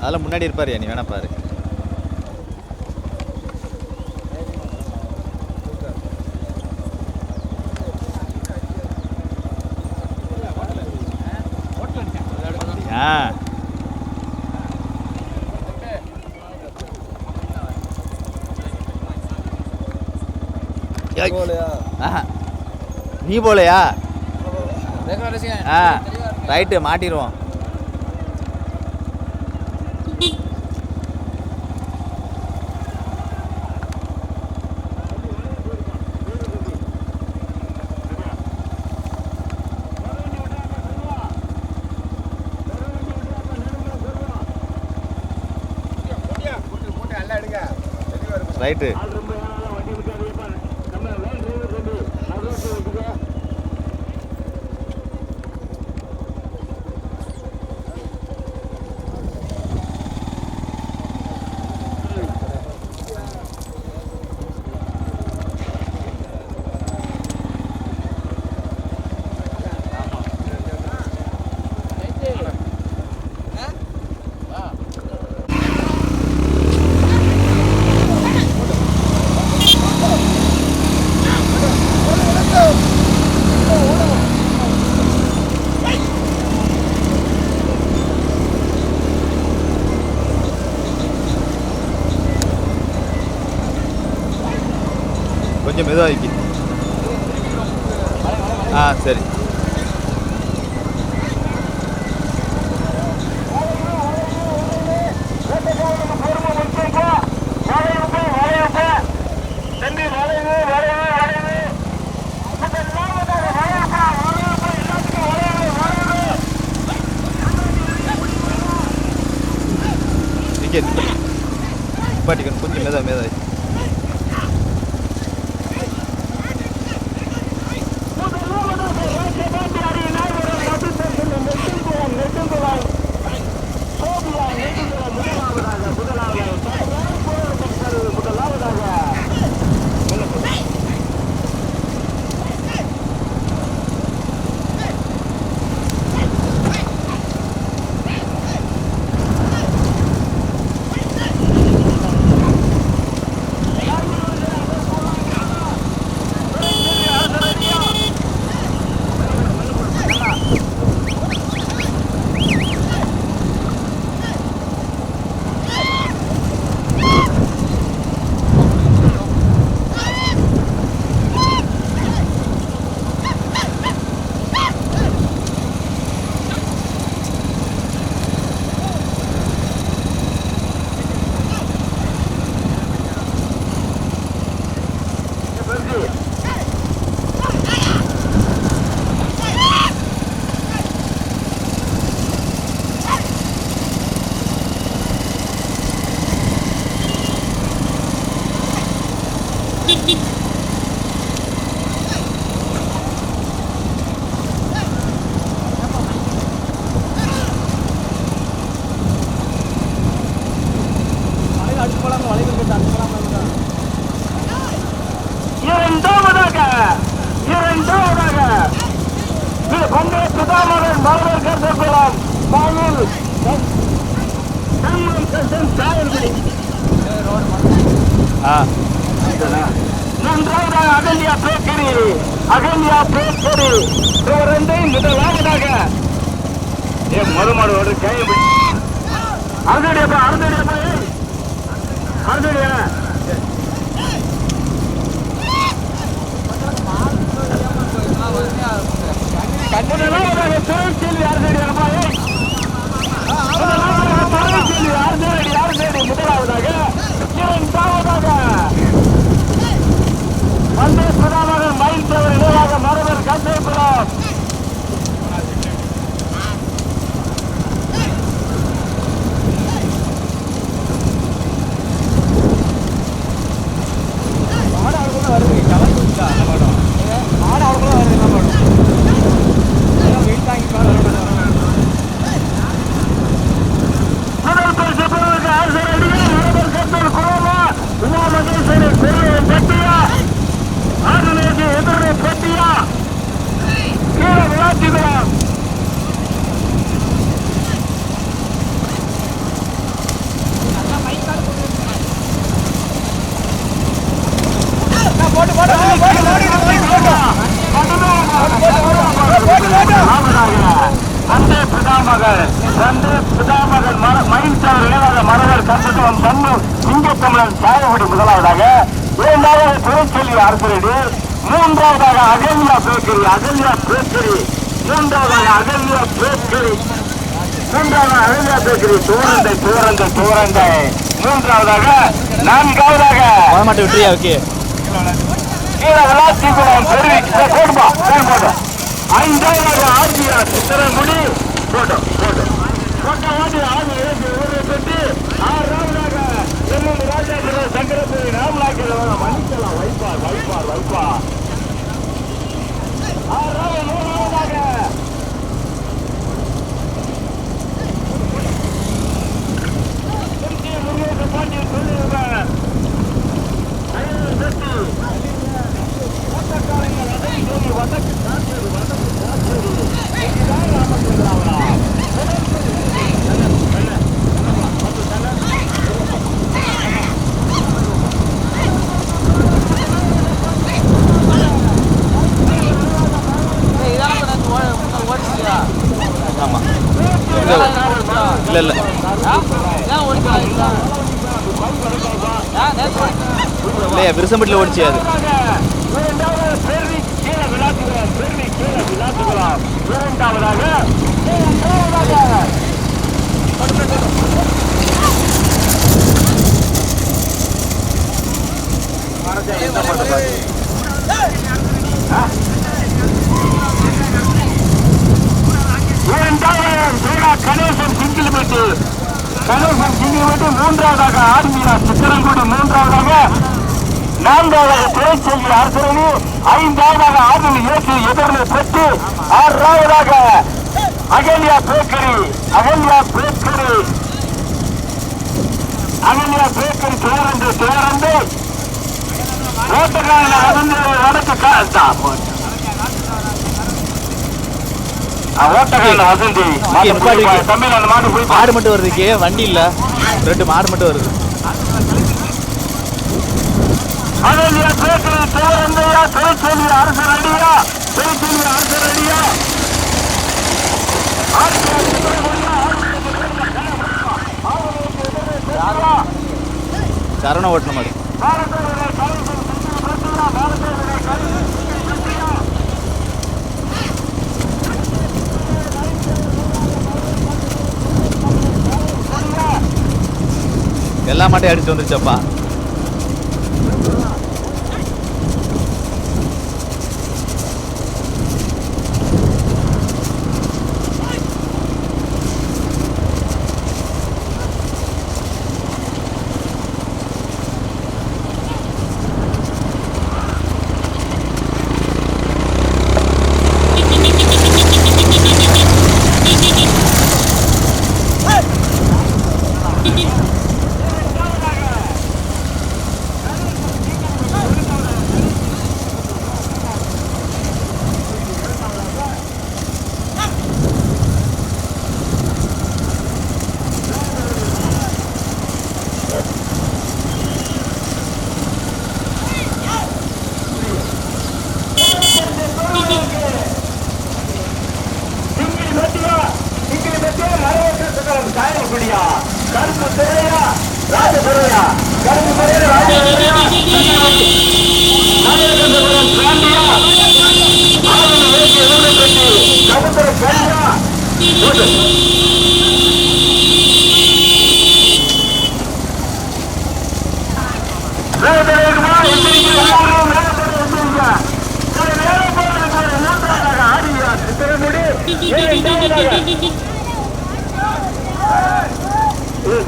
அதெல்லாம் முன்னாடி இருப்பாரு, நீ வேணா பாரு. நீ போலையா? ரைட்டு, மாட்டிடுவோம். ரைட்டு. கொஞ்சம் மெதுவாக வைக்கி. சரி. பாட்டிக்கணும், கொஞ்சம் மெதுவாக. முதலாவதாக மறுமாடு முதலாவதாக வந்தே பிரதாமர் மயில் தேவர் இணையாக மரபர் கந்தேபுரம் மகள் பிதாமகன் மயில் தவறு இணைவாக மரவர் கம்பத்துவம் தன்னு சிங்கத்தமிழன் சாயகுடி முதலாவதாக, இரண்டாவது திருச்செல்வி அரசரடி, மூன்றாவதாக அகல்யா பேக்கரி மூன்றாவதாக அகல்யா பேக்கரி தூரந்தை மூன்றாவதாக, நான்காவதாக விட்டுறியா? ஓகே, கீழே விளாத்திக்குளம் பெருவி போடுமா போட்டோம். ஐந்தாவது ஆர்ஜிஆர் சித்திரங்குடி போட்டோம் ஓட்டி ஆறு கட்டி. ஆறாவதாக எல்லூர் ராஜாபுரம் சங்கரபுரி ராமலாக்கில் மன்னிக்கலாம் வைப்பார். ஆறாவது மூணாவதாக முருகேச பாண்டியன் சொல்லியிருக்காங்க. ஆமாம், இல்லை இல்லையா, விருசம்பட்டியில் ஓடிச்சு அது. கணேசன் சிங்கிள்பட்டு மூன்றாவதாக ஆர்மியா சித்திரங்குடி மூன்றாவதாக, நான்காவதாக திரைச்செல்வி அரசரணி, ஐந்தாவதாக ஆர்மி இயற்கை எதிர்னை பெற்று, ஆறாவதாக அகல்யா பேக்கரி தோரந்து ஓட்டக்காரன் மாடு மட்டும் வருது, வண்டி இல்ல, 2 மாடு மட்டும் வருது. சரண ஓட்டணும் மாடு. எல்லா மாட்டையும் அடிச்சு வந்துருச்சப்பா.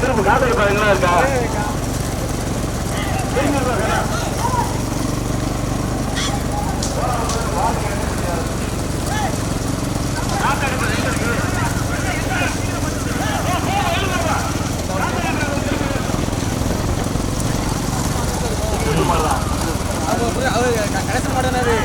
திரும்ப காதல் என்ன இருக்கா கடைசி மாட்டேனாரு.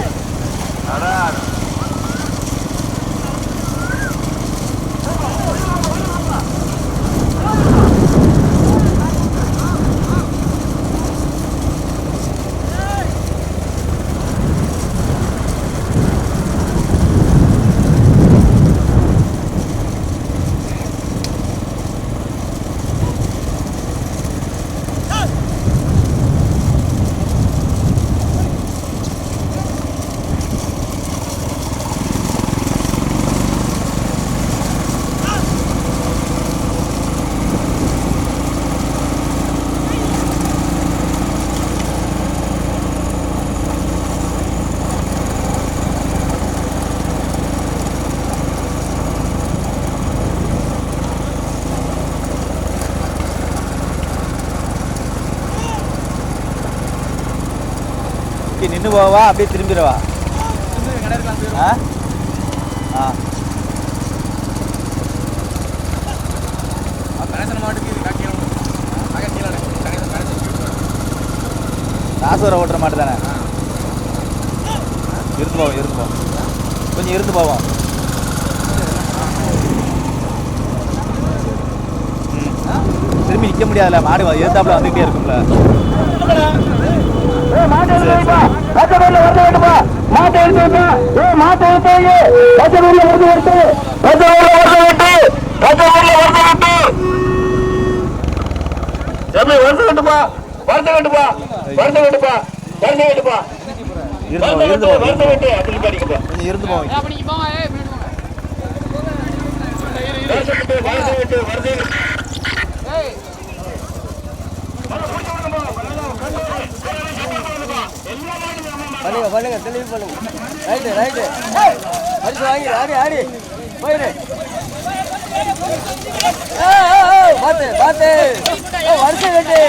நின்று போவா அப்படியே திரும்பிடுவா? ஆ ஆ ராசூரை ஓட்டுற மாட்டு தானே. இருந்து போவோம் கொஞ்சம் இருந்து போவோம். திரும்பி நிற்க முடியாதுல்ல, மாடு எதிர்த்தாப்புல வந்துகிட்டே இருக்கும்ல. இருந்து போவோம். பண்ணுங்க தெளிவு பண்ணுங்க. ரைட்டு அடிச்சு வாங்கி ஆடி போயிரு. பார்த்து வருஷம் கட்டு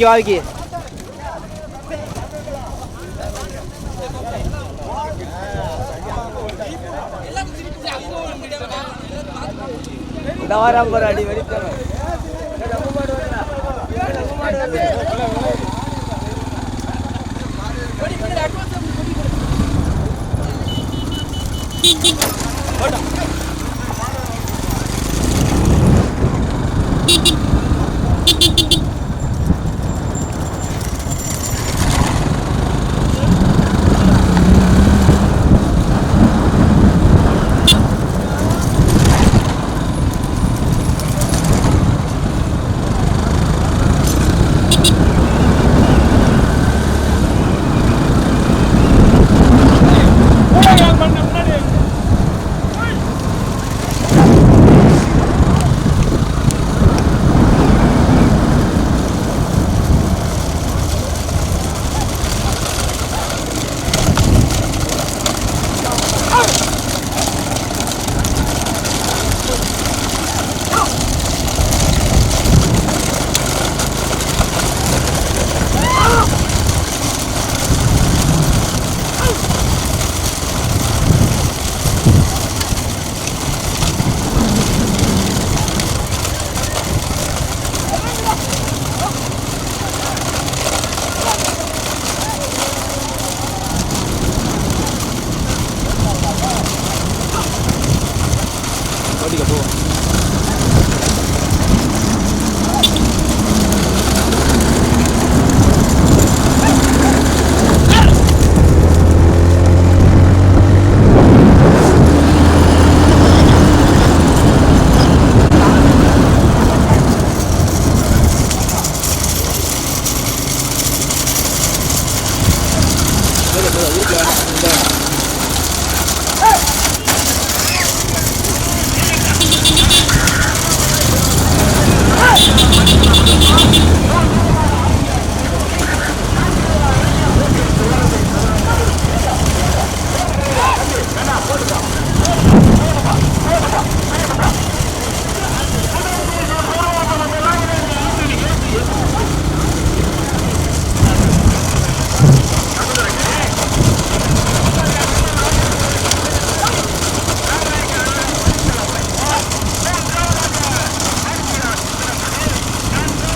வாவிக்கு இந்த வாரம் ஒரு அடி வெடித்தவன் ஓட்டிக்க போவோம்.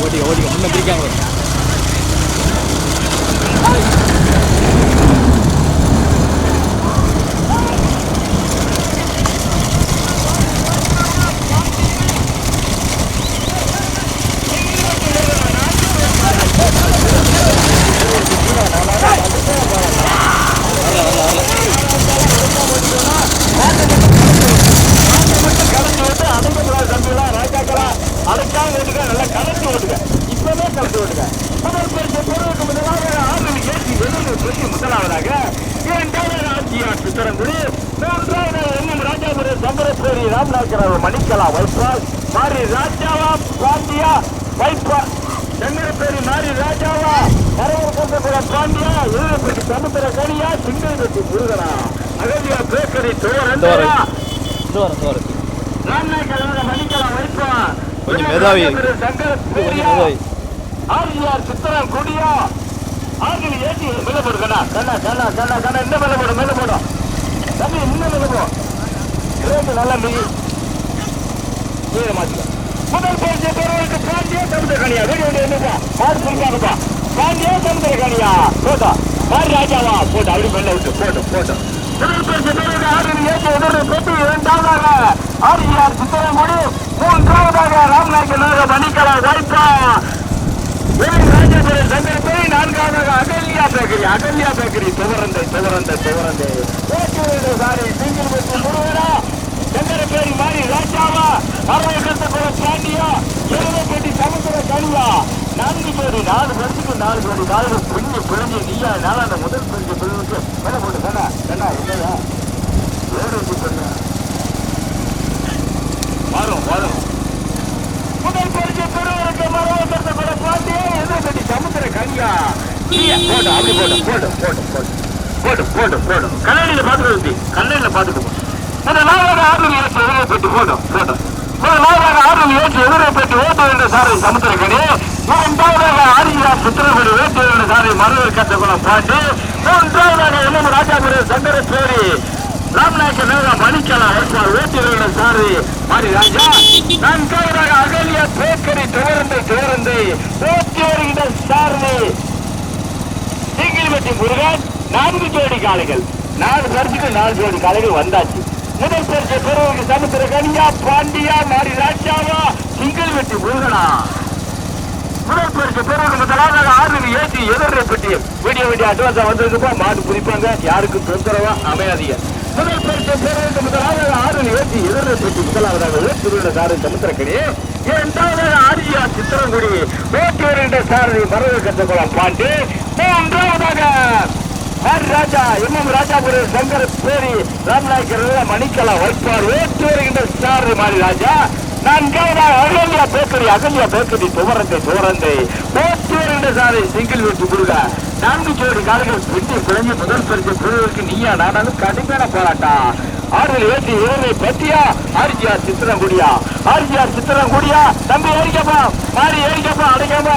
ஓட்டிக்க முன்ன பிடிக்காம நல்லா கலந்து ஓட்டுங்க. இப்பவே கலந்து ஓட்டுங்க. மாறி ராஜாவா பாண்டியா வைப்பா செங்கரப்பேரி மாறி ராஜாவா மரவர் பாண்டியா எழுபத்தி சமுத்திர கனியா சிங்கப்பட்டி முருகனா அகதியா பேக்கரி தோரா ராமநாயக்கர் மணிக்கலாம் வைப்பா கொஞ்சம் மேதாவி சங்கரப்பேரி ஆர்ஜிஆர் சித்திரம் குடியா ஆர்ஜி ஏற்றி மேல போடு கண்ணா கண்ணா கண்ணா கண்ணா கண்ணா இந்த மேல போடும் தம்பி இன்னும் மேல போ நல்லா மிகி மாத்திக்க முதல் பேச்சு பேருக்கு பாண்டியா சமுத்திர கனியா வீடியோ என்னப்பா மாடு புரிஞ்சாங்கப்பா பாண்டியா சமுத்திர கனியா போட்டா மாறி ராஜாவா போட்டா அப்படி மேல விட்டு போட்டு முதல் பேச்சு பேருக்கு ஆர்ஜி ஏற்றி உடனே போட்டு இரண்டாவதாக ஆர்ஜிஆர் சித்திரம் குடி மூன்றாவதாக ராமநாயக்கர் மணிக்கலாம் வாய்ப்பா ராஜாபுரம் சங்கரப்பேரி நான்காவதாக அகல்யா பேக்கரி துவரந்தை சாரி சிங்கிள்பட்டி முருகனா சங்கரப்பேரி மாறி ராஜாவா மரவக்கத்தபுரம் பாண்டியா எழுபத்தி சமுத்திர கனியா 4 ஜோடி 4 வருஷத்துக்கு 4 ஜோடி 4 பிரிஞ்சு பிழைஞ்சு நீயா நாளா அந்த முதல் பிரிஞ்சு பிரிவுக்கு மேல போட்டு கண்ணா இல்லையா ஏழு பண்ண வரும் முதல் பரிசு பெறுவதற்கு மரவக்கத்தபுரம் பாண்டியா எழுபத்தி சமுத்திர கனியா போட்டு அப்படி போட்டு கண்ணாடியில பாத்துட்டு முதலாவதாக ஆர்வம் ஏற்று எதிரை பெற்று போட்டோம் முதலாவதாக ஆர்வம் ஏற்று எதிரை பெற்று ஓட்டு என்ற சாரை சமுத்திரக்கணி இரண்டாவதாக ஆர்ஜிஆர் சித்திரகுடி ஓட்டு என்ற சாரை மரவர் கட்டக்குளம் பாட்டு மூன்றாவதாக எம் ராஜாபுரம் சங்கரப்பேரி ராமநாயக்கர் மணிக்கலாம் வைப்பார் ஓட்டு என்ற சாரை மாறி ராஜா நான்காவதாக அகல்யா பேக்கரி துவரந்தை ஓட்டு வருகின்ற சாரதி சிங்கிள்பட்டி முருகன் 4 ஜோடி காளைகள் 4 வருஷத்துக்கு 4 ஜோடி காளைகள் வந்தாச்சு முதல் பரிசு பெறுவதற்கு சமுத்திர கனியா பாண்டியா மாறி ராஜாவா சிங்கிள்பட்டி முருகனா முதல் பரிசு பெறுவதற்கு முதலாவதாக ஆர்வம் ஏற்றி எதிரை பெட்டி வீடியோ அட்வான்ஸா வந்திருக்கப்பா மாடு குறிப்பாங்க யாருக்கும் தொந்தரவா அமையாதீங்க முதல் பரிசு பெறுவதற்கு முதலாவதாக ஆர்வம் ஏற்றி எதிரை பெட்டி முதலாவதாக ஏற்று சாரி சமுத்திரக்கணி இரண்டாவதாக ஆர்ஜிஆர் சித்திரங்குடி ஓட்டி வருகின்ற சாரதி மரவர் கட்டக்குளம் பாண்டி மூன்றாவதாக ராஜா எம் ராஜாபுரம் சங்கரப்பேரி ராமநாயக்கர் மணிக்கலாம் வைப்பார் ஓட்டு வருகின்ற சாரதி மாறி ராஜா நான்காவதாக அகல்யா பேக்கரி துவரந்தை ஓட்டு வருகின்ற சாரதி சிங்கிள்பட்டி முருகா 4 ஜோடி காலைகள் பின்னி பிழைஞ்சு முதல் பரிசு பெறுவதற்கு நீயா நானும் கடுமையான போராட்டம் ஆறுதல் ஏற்றி இவரை பத்தியா ஆர்ஜிஆர் சித்திரங்குடியா தம்பி ஏறிக்கப்பா மாறி ஏறிக்கப்பா அடைக்காம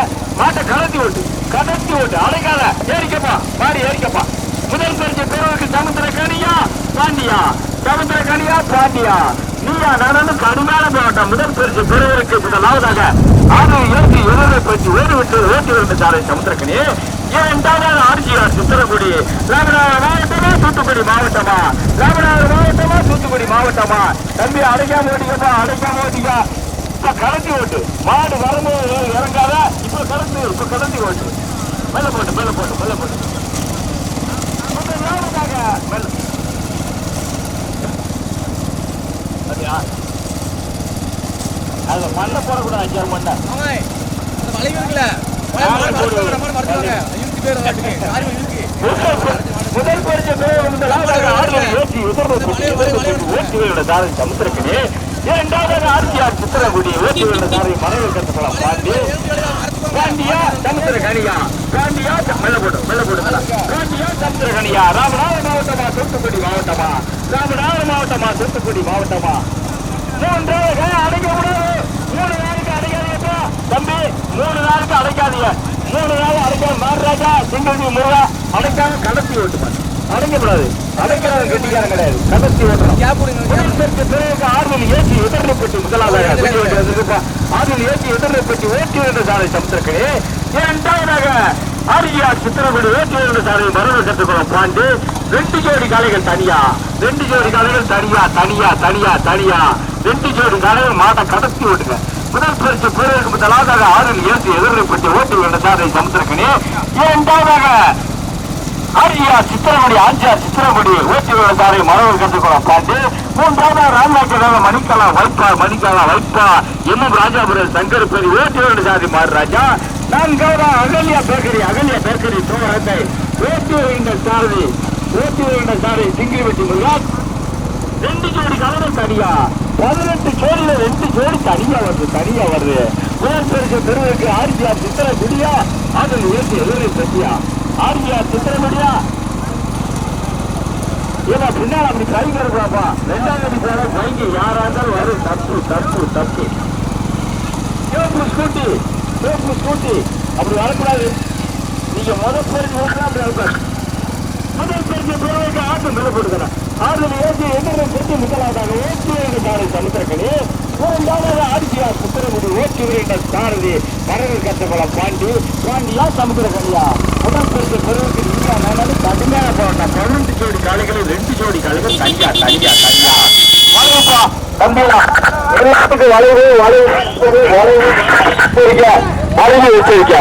மாட்டை கடத்தி ஓட்டு அடைக்காத ஏறிக்கப்பா மாறி ஏறிக்கப்பா முதல் பரிசு பெறுவதற்கு சமுத்திர கனியா பாண்டியா நீயா நானும் கடுமையான போராட்டம் முதல் பரிசு பெறுவதற்கு முதலாவதாக ஆறுதல் ஏற்றி இவரை பற்றி ஓட்டு வருகின்ற சாரை சமுத்திரக்கணி இரண்டாவதாக ஆர்ஜிஆர் சித்திரகுடி ராமநாதபுரம் தூத்துக்குடி மாவட்டமா தம்பி அடைக்காம ஓட்டிக்க இப்ப கடத்தி ஓட்டு மாடு வரும்போது இறங்காத இப்ப கடத்தி ஓட்டு மேல போட்டு அதுல மண்ணை போடக்கூடாது 5 மண்ணை முதல் பரிசு சமுத்திரக்கணி இரண்டாவதாக ஆர்ஜிஆர் சித்திரகுடி ஓட்டி சாரி மரவர் கட்டக்குளம் பாண்டியா சமுத்திர கனியா மேல போடு பாண்டியா சமுத்திர கனியா ராமநாதபுரம் தூத்துக்குடி மாவட்டமா மூன்றாவது அடைக்க முடியாது 3 நாளுக்கு அடைக்காதீங்கப்பா தம்பி 3 நாளுக்கு அடைக்காதீங்க 3 நாள் அடைக்காம மாறுராஜா சிங்கிள்பட்டி முருகா அடைக்காம கடத்தி ஓட்டுமா அடைக்கக்கூடாது அடைக்கிறவங்க கெட்டிக்காரன் கிடையாது கடத்தி ஓட்டுறோம் ஆர்வல் ஏற்றி எதிர்ப்பட்டி முதலாவதாக ஆர்வல் ஏற்றி எதிர்ப்பட்டி ஓட்டி வந்த சாலை சமுத்திரக்கணி இரண்டாவதாக ஆர்ஜிஆர் சித்திரகுடி ஓட்டி வந்த சாலை மரவர் கட்டக்குளம் பாண்டு 2 ஜோடி காளைகள் தனியா 2 ஜோடி காளைகள் மாட்டை கடத்தி ஓட்டுங்க முதல் பரிசு பெறுவதற்கு முதலாவதாக ஆறுதல் ஏற்றி எதிர்ப்பட்டி ஓட்டி வந்த சாலை சமுத்திரக்கணி இரண்டாவதாக ஆர்ஜிஆர் சித்திரகுடி ஓட்டி வந்த சாலை மரவர் கட்டக்குளம் பாண்டு மூன்றாவதாக ராமநாயக்கர் மணிக்கலாம் வைப்பா எம் ராஜாபுரம் சங்கரப்பேரி ஓட்டி வந்த சாலை மாறு ராஜா நான்காவதாக அகல்யா பேக்கரி தோரந்தை ஓட்டி வருகின்ற சாலை சிங்கிள்பட்டி முருகா 2 ஜோடி காலைகள் தனியா 18 ஜோடியில 2 ஜோடி தனியா வருது உயர்பெருக்கு பெருவுக்கு ஆர்ஜிஆர் சித்திரகுடியா அதில் ஏற்றி எதிரை பற்றியா ஆர்ஜிஆர் சித்திரகுடியா ஏன்னா பின்னால் அப்படி கைங்கிறப்பாப்பா 2ஆம் அடி போல கைங்க யாரா இருந்தாலும் வரும். தப்பு ஸ்கூட்டி அப்படி வரக்கூடாது. நீங்க முதல் பேருக்கு ஓட்டுனா அப்படி வரக்கூடாது. முதல் பேருக்கு பிறகு ஆட்டம் மேல போட்டுக்கிறேன். ஆறுதல் ஏற்றி எதிரை பெற்று முதலாவதாக ஓட்டுநர் சமுத்திரக்கணி 2ஆவது ஆர்ஜிஆர் சித்திரகுடி ஓட்டுநர் சாரதி கடலில் கட்டப்படம் பாண்டியா சமுத்திரக்கணியா முதல் பேருக்கு பிறகு நீங்க நானும் கடுமையான போராட்டம். 12 ஜோடி காலைகளும் 2 ஜோடி காலைகள் தனியா வளைவுப்பா தம்பியா எல்லாத்துக்கும் வளைவு வச்சிருக்க.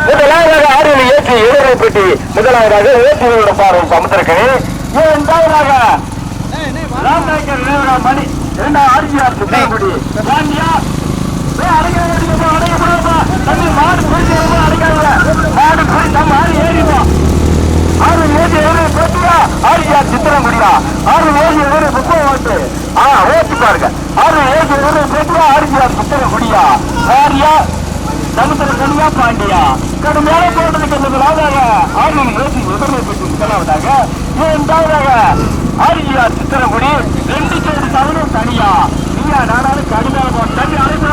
முதலாவதாக ஆறுதல் ஏற்றி எதிரை பெட்டி முதலாவதாக ஓட்டுநரோட பாரு சமுத்திரக்கணி 2ஆவதாக ராமநாயக்கர் நினைவுநாள் மணி 2 ஆர்ஜிஆர் சித்திரகுடி பாண்டியா மாடு போய் நம்ம ஆறு ஏறிப்போம். ஆறு ஏறி போட்டியா ஆர்ஜிஆர் சித்திரகுடியா 6 ஏறி புத்தகம் ஓட்டு ஓட்டு பாருங்க. 6 ஏறி போட்டியா ஆர்ஜிஆர் சித்திரகுடியா ஆரியா சமுத்திரக்கணியா பாண்டியா கடுமையான போட்டதுக்கு முதலாவதாக ஆறுதல் ஏற்றி எதிரை பெற்று முதலாவதாக 2ஆவதாக ஆர்ஜிஆர் சித்திரகுடி 2 ஜோடி தவறும் தனியா நீயா நானாலும் கடுமையான போட்டு தண்ணி அழைப்பா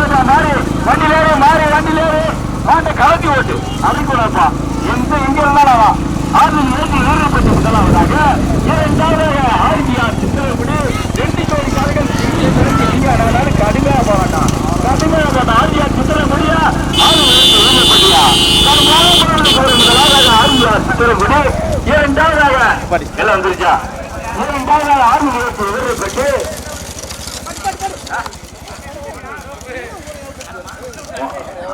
வண்டியிலேரு மாட்டை கலத்தி ஓட்டு அழைக்கூடாப்பா எங்க இருந்தாலும் ஆறுதல் ஏற்றி எதிரை பெற்று முதலாவதாக 2ஆவதாக ஆர்ஜிஆர் சித்திரகுடி 2 ஜோடி கலைகள் நீயா நானாலும் கடுமையாக போராட்டம் ஆர்ஜிஆர் சித்திரகுடியா ஆர்ஜிஆர் சித்திரகுடி 2ஆவதாக எல்லாம் வந்துருச்சா 2ஆவதாக ஆர்ஜிஆர் எதிரை பெற்று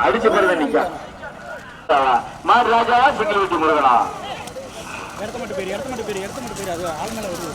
அடிச்சு பிறந்த நிக்க மாடு ராஜாவா செக்யூரிட்டி முருகனா இடத்த மட்டும் பேரு அது ஆள் மேல வருது